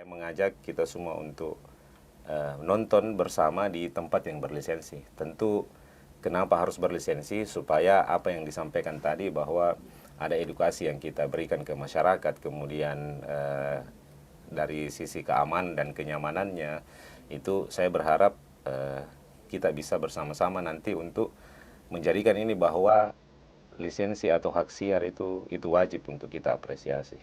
Saya mengajak kita semua untuk nonton bersama di tempat yang berlisensi. Tentu kenapa harus berlisensi? Supaya apa yang disampaikan tadi bahwa ada edukasi yang kita berikan ke masyarakat, kemudian dari sisi keamanan dan kenyamanannya, itu saya berharap kita bisa bersama-sama nanti untuk menjadikan ini bahwa lisensi atau hak siar itu wajib untuk kita apresiasi.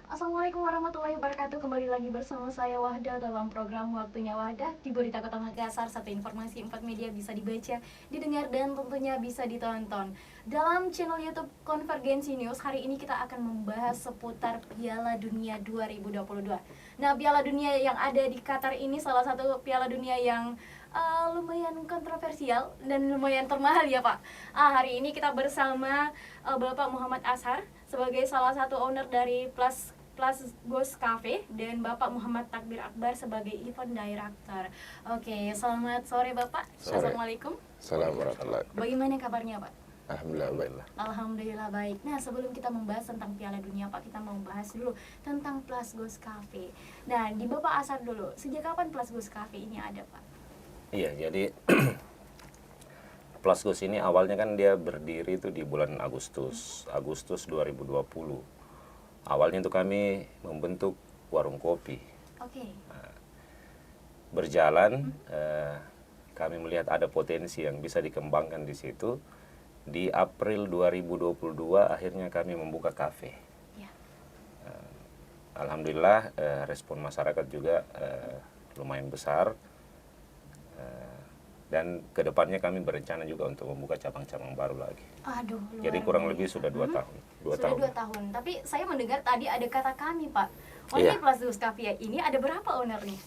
Assalamualaikum warahmatullahi wabarakatuh. Kembali lagi bersama saya Wahda dalam program Waktunya Wahda di Berita Kota Makassar. Satu informasi, 4 media bisa dibaca, didengar, dan tentunya bisa ditonton. Dalam channel YouTube Konvergensi News, hari ini kita akan membahas seputar Piala Dunia 2022. Nah, Piala Dunia yang ada di Qatar ini salah satu Piala Dunia yang lumayan kontroversial dan lumayan termahal ya Pak. Hari ini kita bersama Bapak Muhammad Ashar sebagai salah satu owner dari Plus Ghost Cafe dan Bapak Muhammad Takbir Akbar sebagai event director. Oke, selamat sore Bapak. Sore. Assalamualaikum. Assalamualaikum. Bagaimana kabarnya Pak? Alhamdulillah baik. Alhamdulillah baik. Nah, sebelum kita membahas tentang Piala Dunia Pak, kita mau bahas dulu tentang Plus Ghost Cafe. Nah, di Bapak Ashar dulu, sejak kapan Plus Ghost Cafe ini ada Pak? Iya, jadi Plus Ghost ini awalnya kan dia berdiri itu di bulan Agustus 2020. Awalnya itu kami membentuk warung kopi. Oke. Berjalan, kami melihat ada potensi yang bisa dikembangkan di situ. Di April 2022 akhirnya kami membuka kafe. Ya. Alhamdulillah respon masyarakat juga lumayan besar. Dan kedepannya kami berencana juga untuk membuka cabang-cabang baru lagi. Aduh, Jadi kurang lebih sudah 2 tahun. Sudah 2 tahun. Tapi saya mendengar tadi ada kata kami Pak. Iya. Plus Ghost Cafe ini ada berapa ownernya?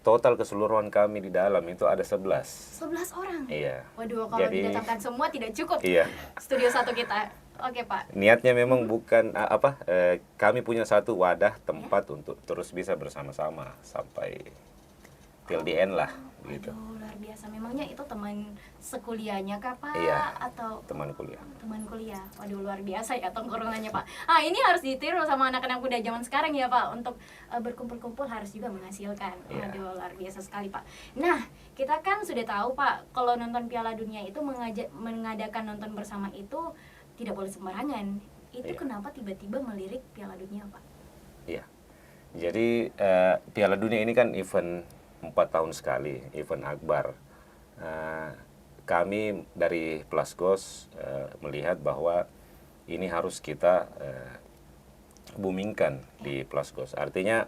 Total keseluruhan kami di dalam itu ada 11. 11 orang? Iya. Waduh, kalau didatangkan semua tidak cukup. Iya. Studio 1 kita. Oke Pak. Niatnya memang bukan kami punya satu wadah tempat untuk terus bisa bersama-sama sampai till the end lah gitu. Aduh, luar biasa. Memangnya itu teman sekuliahnya kah Pak? Iya, Atau teman kuliah. teman kuliah? Waduh, luar biasa ya tongkrongannya Pak. Ini harus ditiru sama anak-anak muda zaman sekarang ya Pak. Untuk berkumpul-kumpul harus juga menghasilkan. Iya. Aduh, luar biasa sekali Pak. Nah, kita kan sudah tahu Pak, kalau nonton Piala Dunia itu mengadakan nonton bersama itu tidak boleh sembarangan. Itu Iya. kenapa tiba-tiba melirik Piala Dunia Pak? Iya. Jadi Piala Dunia ini kan event 4 tahun sekali, event akbar. Kami dari Plus Ghost melihat bahwa ini harus kita boomingkan di Plus Ghost. Artinya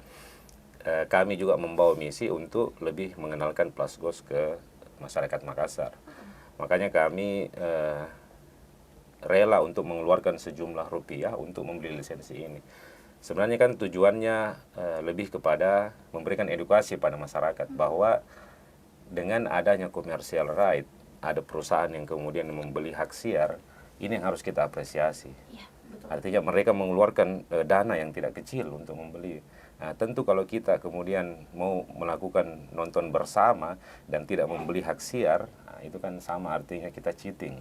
kami juga membawa misi untuk lebih mengenalkan Plus Ghost ke masyarakat Makassar. Makanya kami rela untuk mengeluarkan sejumlah rupiah untuk membeli lisensi ini. Sebenarnya kan tujuannya lebih kepada memberikan edukasi pada masyarakat bahwa dengan adanya commercial right, ada perusahaan yang kemudian membeli hak siar, ini yang harus kita apresiasi. Iya, betul. Artinya mereka mengeluarkan dana yang tidak kecil untuk membeli. Nah, tentu kalau kita kemudian mau melakukan nonton bersama dan tidak membeli hak siar, itu kan sama artinya kita cheating.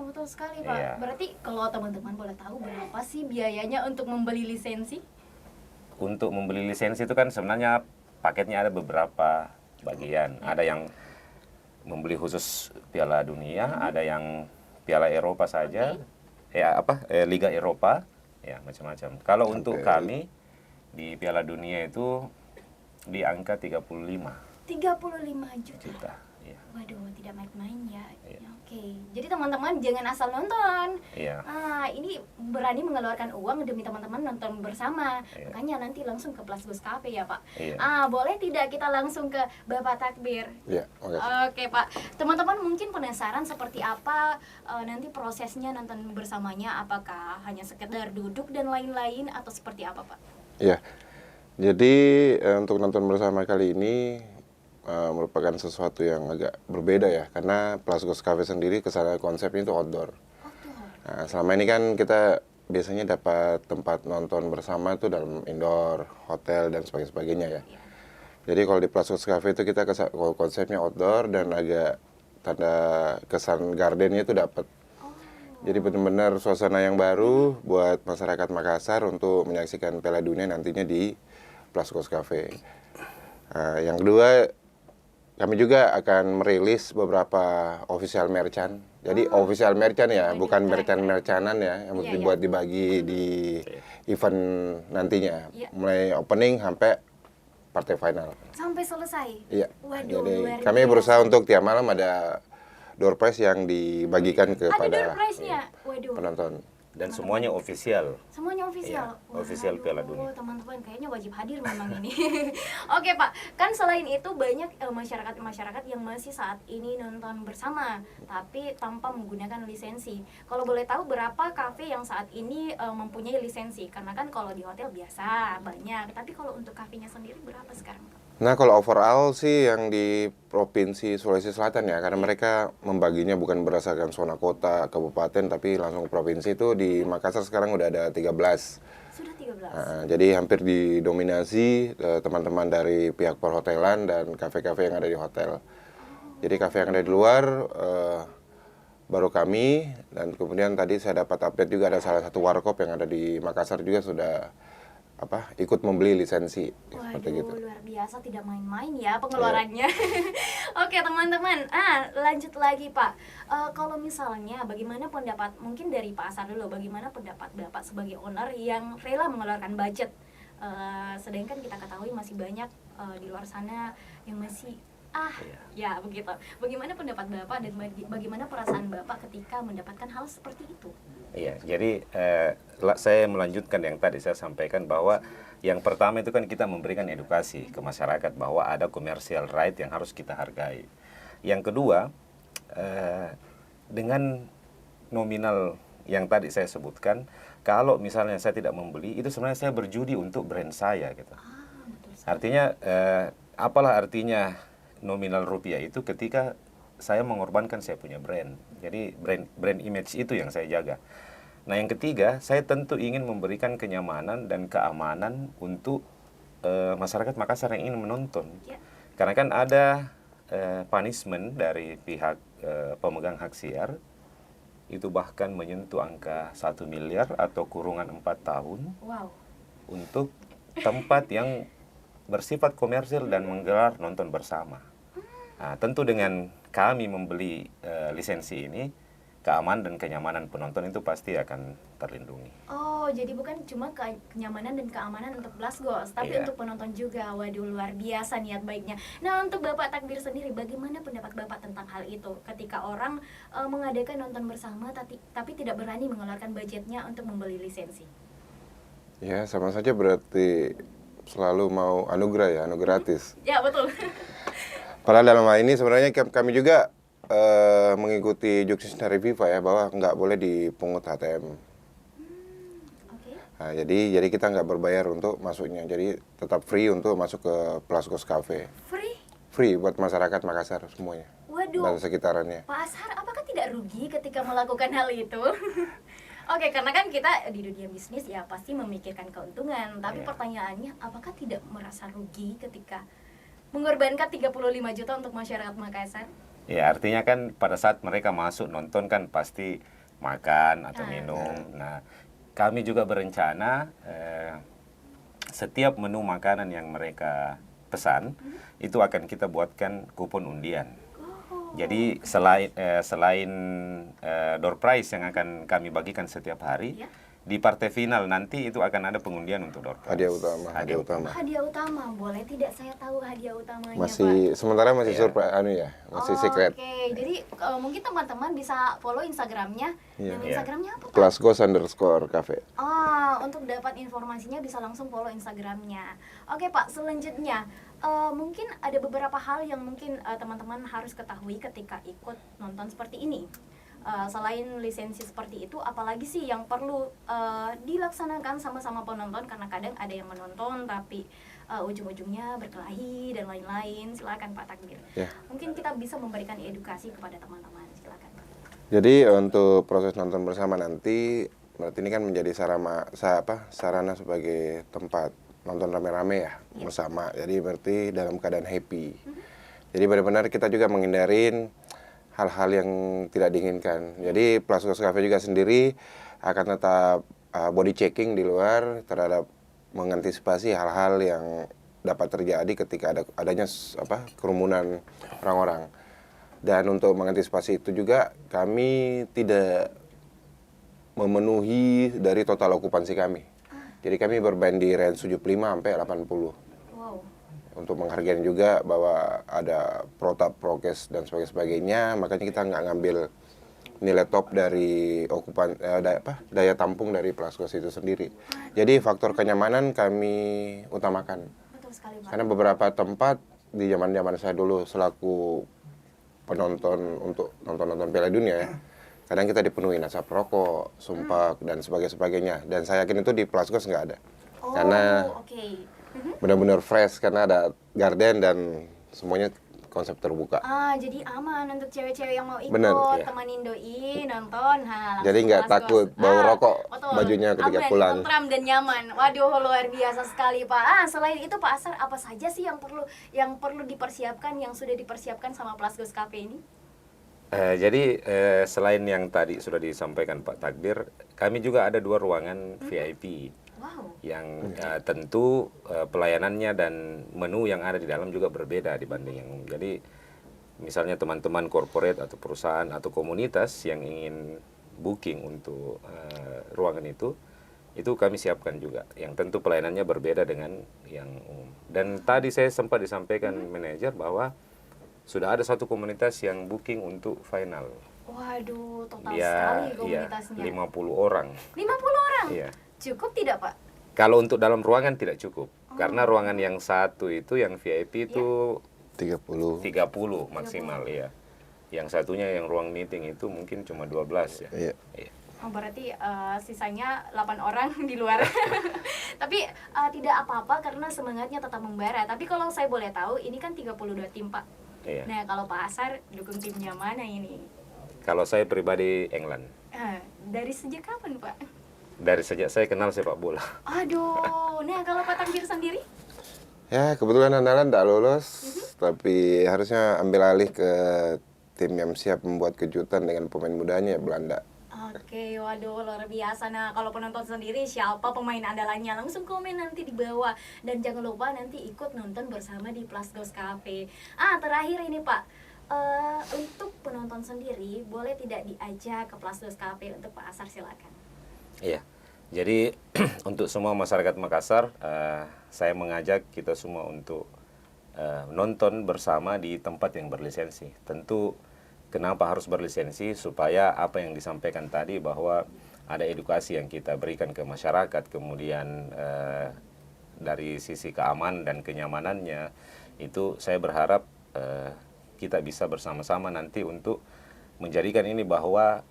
Betul sekali Pak. Iya. Berarti kalau teman-teman boleh tahu berapa sih biayanya untuk membeli lisensi? Untuk membeli lisensi itu kan sebenarnya paketnya ada beberapa bagian. Ada yang membeli khusus Piala Dunia, ada yang Piala Eropa saja, Liga Eropa, ya macam-macam. Kalau untuk kami di Piala Dunia itu di angka 35 35 juta. juta. Ya. Waduh, tidak main-main ya. Iya. Oke. Jadi teman-teman jangan asal nonton. Iya. Ini berani mengeluarkan uang demi teman-teman nonton bersama. Iya. Makanya nanti langsung ke Plus Ghost Cafe ya Pak. Iya. Boleh tidak kita langsung ke Bapak Takbir? Iya, oke. Oke Pak, teman-teman mungkin penasaran seperti apa nanti prosesnya nonton bersamanya, apakah hanya sekedar duduk dan lain-lain atau seperti apa Pak? Iya. Jadi untuk nonton bersama kali ini merupakan sesuatu yang agak berbeda ya, karena Plus Ghost Cafe sendiri kesana konsepnya itu outdoor. Nah, selama ini kan kita biasanya dapat tempat nonton bersama itu dalam indoor, hotel dan sebagainya ya. Jadi kalau di Plus Ghost Cafe itu kita konsepnya outdoor dan agak tanda kesan gardennya itu dapat. Jadi benar-benar suasana yang baru buat masyarakat Makassar untuk menyaksikan Piala Dunia nantinya di Plus Ghost Cafe. Yang kedua, kami juga akan merilis beberapa official merchant. Jadi official merchant ya, bukan merchant-merchanan ya, yang dibuat dibagi di event nantinya. Mulai opening sampai partai final. Sampai selesai? Iya. Waduh, Jadi luar kami biasa. berusaha untuk tiap malam ada door prize yang dibagikan Ada door kepada prize-nya? Waduh. penonton. Dan semuanya official. Semuanya official? Iya, official Piala Dunia. Teman-teman kayaknya wajib hadir memang ini. Oke Pak, kan selain itu banyak masyarakat yang masih saat ini nonton bersama tapi tanpa menggunakan lisensi. Kalau boleh tahu berapa kafe yang saat ini mempunyai lisensi? Karena kan kalau di hotel biasa banyak, tapi kalau untuk kafenya sendiri berapa sekarang Pak? Nah, kalau overall sih yang di Provinsi Sulawesi Selatan ya, karena mereka membaginya bukan berdasarkan zona kota, kabupaten, tapi langsung provinsi itu di Makassar sekarang udah ada 13. Sudah 13? Jadi hampir didominasi teman-teman dari pihak perhotelan dan kafe-kafe yang ada di hotel. Jadi kafe yang ada di luar baru kami, dan kemudian tadi saya dapat update juga ada salah satu warkop yang ada di Makassar juga sudah ikut membeli lisensi. Waduh, seperti gitu. luar biasa, tidak main-main ya pengeluarannya. Oke teman-teman, lanjut lagi Pak. Kalau misalnya bagaimana pendapat, mungkin dari Pak Asar dulu, bagaimana pendapat Bapak sebagai owner yang rela mengeluarkan budget? Sedangkan kita ketahui masih banyak di luar sana yang masih ya begitu. Bagaimana pendapat Bapak dan bagaimana perasaan Bapak ketika mendapatkan hal seperti itu? Iya, jadi saya melanjutkan yang tadi saya sampaikan bahwa yang pertama itu kan kita memberikan edukasi ke masyarakat bahwa ada commercial right yang harus kita hargai. Yang kedua, dengan nominal yang tadi saya sebutkan, kalau misalnya saya tidak membeli, itu sebenarnya saya berjudi untuk brand saya gitu. Artinya, apalah artinya nominal rupiah itu ketika saya mengorbankan saya punya brand. Jadi brand image itu yang saya jaga. Nah yang ketiga, saya tentu ingin memberikan kenyamanan dan keamanan untuk masyarakat Makassar yang ingin menonton. Karena kan ada punishment dari pihak pemegang hak siar, itu bahkan menyentuh angka 1 miliar atau kurungan 4 tahun. Wow. Untuk tempat yang bersifat komersil dan menggelar nonton bersama. Nah, tentu dengan kami membeli lisensi ini, keamanan dan kenyamanan penonton itu pasti akan terlindungi. Oh, jadi bukan cuma kenyamanan dan keamanan untuk Plus Ghost, tapi untuk penonton juga. Waduh, luar biasa niat baiknya. Nah, untuk Bapak Takbir sendiri, bagaimana pendapat Bapak tentang hal itu? Ketika orang mengadakan nonton bersama, tapi tidak berani mengeluarkan budgetnya untuk membeli lisensi. Ya, sama saja berarti selalu mau anugerah ya, gratis. Ya, betul. Padahal dalam hal ini sebenarnya kami juga mengikuti juknis dari FIFA ya, bahwa nggak boleh dipungut HTM. Nah, jadi kita nggak berbayar untuk masuknya, jadi tetap free untuk masuk ke Plus Ghost Cafe. Free buat masyarakat Makassar semuanya. Waduh. Dan sekitarannya. Pak Ashar, apakah tidak rugi ketika melakukan hal itu? Oke, karena kan kita di dunia bisnis ya pasti memikirkan keuntungan. Tapi pertanyaannya, apakah tidak merasa rugi ketika mengorbankan 35 juta untuk masyarakat Makassar? Ya, artinya kan pada saat mereka masuk nonton kan pasti makan atau minum. Nah, kami juga berencana setiap menu makanan yang mereka pesan itu akan kita buatkan kupon undian. Jadi selain door prize yang akan kami bagikan setiap hari, di partai final nanti itu akan ada pengundian untuk door prize. Hadiah utama. Hadiah utama, boleh tidak saya tahu hadiah utamanya, Masih Pak? sementara masih Iya. surprise masih Oh, secret. Oke, jadi mungkin teman-teman bisa follow Instagramnya. Iya. Nama Iya. Instagramnya apa, Pak? Plasgos_cafe. Untuk dapat informasinya bisa langsung follow Instagramnya. Oke Pak, selanjutnya mungkin ada beberapa hal yang mungkin teman-teman harus ketahui ketika ikut nonton seperti ini. Selain lisensi seperti itu, apalagi sih yang perlu dilaksanakan sama-sama penonton, karena kadang ada yang menonton tapi ujung-ujungnya berkelahi dan lain-lain. Silakan Pak Takbir. Ya. Mungkin kita bisa memberikan edukasi kepada teman-teman. Silakan Pak. Jadi untuk proses nonton bersama nanti berarti ini kan menjadi sarana sebagai tempat nonton rame-rame ya bersama. Jadi berarti dalam keadaan happy. Jadi benar-benar kita juga menghindarin hal-hal yang tidak diinginkan. Jadi Plasgos Cafe juga sendiri akan tetap body checking di luar terhadap mengantisipasi hal-hal yang dapat terjadi ketika adanya kerumunan orang-orang. Dan untuk mengantisipasi itu juga kami tidak memenuhi dari total okupansi kami. Jadi kami bermain di range 75 sampai 80. Wow. Untuk menghargai juga bahwa ada protap, prokes dan sebagainya, makanya kita nggak ngambil nilai top dari daya tampung dari Plasgos itu sendiri. Jadi faktor kenyamanan kami utamakan. Betul sekali Pak. Karena beberapa tempat di zaman saya dulu selaku penonton untuk nonton Piala Dunia ya, kadang kita dipenuhi asap rokok, sumpak dan sebagainya. Dan saya yakin itu di Plasgos nggak ada. Oh, Karena oke. benar-benar fresh karena ada garden dan semuanya konsep terbuka. Jadi aman untuk cewek-cewek yang mau ikut, Bener, iya. temenin doi, nonton. Langsung Jadi nggak Plasgos. takut bau rokok betul. bajunya ketika Aman, pulang. tentram dan nyaman. Waduh, luar biasa sekali Pak. Selain itu Pak Asar, apa saja sih yang perlu dipersiapkan, yang sudah dipersiapkan sama Plasgos Cafe ini? Jadi selain yang tadi sudah disampaikan Pak Takdir, kami juga ada 2 ruangan VIP. Wow. Yang tentu pelayanannya dan menu yang ada di dalam juga berbeda dibanding yang umum. Jadi misalnya teman-teman corporate atau perusahaan atau komunitas yang ingin booking untuk ruangan itu kami siapkan juga. Yang tentu pelayanannya berbeda dengan yang umum. Dan tadi saya sempat disampaikan manajer bahwa sudah ada satu komunitas yang booking untuk final. Waduh, total Dia sekali komunitasnya. 50 orang. 50 orang? Iya. Cukup tidak Pak? Kalau untuk dalam ruangan tidak cukup. Karena ruangan yang satu itu yang VIP itu 30. 30 maksimal ya. Yang satunya yang ruang meeting itu mungkin cuma 12 ya. Iya. Iya. Berarti sisanya 8 orang di luar. Tapi tidak apa-apa karena semangatnya tetap membara. Tapi kalau saya boleh tahu, ini kan 32 tim Pak. Iya. Nah, kalau Pak Asar dukung timnya mana ini? Kalau saya pribadi England. Dari sejak kapan Pak? Dari sejak saya kenal sepak bola. Aduh, nah kalau Pak Takbir sendiri? Ya kebetulan andalan tak lolos, tapi harusnya ambil alih ke tim yang siap membuat kejutan dengan pemain mudanya Belanda. Oke, waduh luar biasa. Nah, kalau penonton sendiri siapa pemain andalannya? Langsung komen nanti di bawah. Dan jangan lupa nanti ikut nonton bersama di Plasgos Cafe. Terakhir ini Pak, untuk penonton sendiri boleh tidak diajak ke Plasgos Cafe? Untuk Pak Asar silakan. Iya. Jadi untuk semua masyarakat Makassar, saya mengajak kita semua untuk nonton bersama di tempat yang berlisensi. Tentu kenapa harus berlisensi? Supaya apa yang disampaikan tadi bahwa ada edukasi yang kita berikan ke masyarakat, kemudian dari sisi keamanan dan kenyamanannya, itu saya berharap kita bisa bersama-sama nanti untuk menjadikan ini bahwa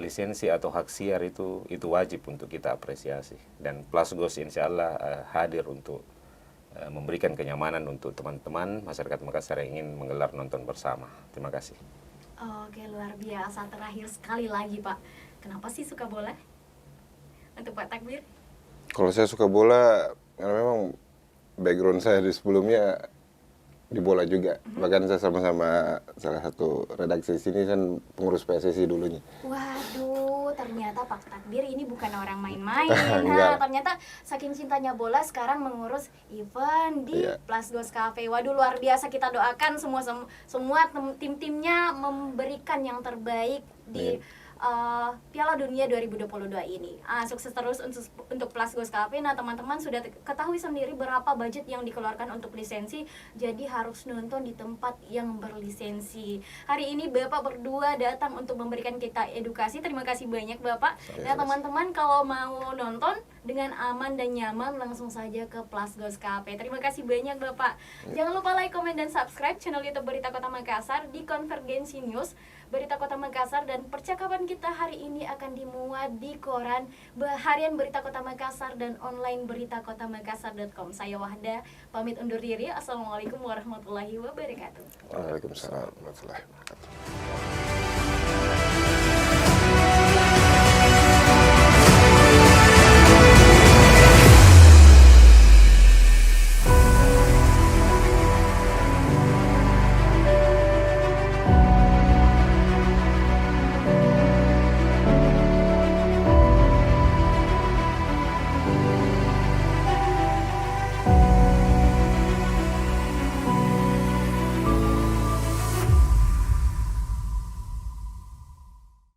lisensi atau hak siar itu wajib untuk kita apresiasi. Dan Plasgos insya Allah hadir untuk memberikan kenyamanan untuk teman-teman masyarakat Makassar yang ingin menggelar nonton bersama. Terima kasih. Oke, luar biasa. Terakhir sekali lagi Pak, kenapa sih suka bola? Untuk Pak Takbir? Kalau saya suka bola, karena memang background saya di sebelumnya di bola juga. Bahkan saya sama-sama salah satu redaksi sini kan pengurus PSSI dulunya. Waduh, ternyata Pak Takbir ini bukan orang main-main. Enggak. Ternyata saking cintanya bola sekarang mengurus event di Iya. Plasgos Cafe. Waduh, luar biasa. Kita doakan semua tim-timnya memberikan yang terbaik di Piala Dunia 2022 ini. Sukses terus untuk Plus Goes Cafe. Nah, teman-teman sudah ketahui sendiri berapa budget yang dikeluarkan untuk lisensi, jadi harus nonton di tempat yang berlisensi. Hari ini Bapak berdua datang untuk memberikan kita edukasi. Terima kasih banyak Bapak. Nah, teman-teman kalau mau nonton dengan aman dan nyaman langsung saja ke Plus Goes Cafe. Terima kasih banyak Bapak. Jangan lupa like, komen, dan subscribe channel YouTube Berita Kota Makassar di Konvergensi News Berita Kota Makassar, dan percakapan kita hari ini akan dimuat di koran Harian Berita Kota Makassar dan online beritakotamakassar.com. Saya Wahda, pamit undur diri. Assalamualaikum warahmatullahi wabarakatuh. Waalaikumsalam warahmatullahi wabarakatuh.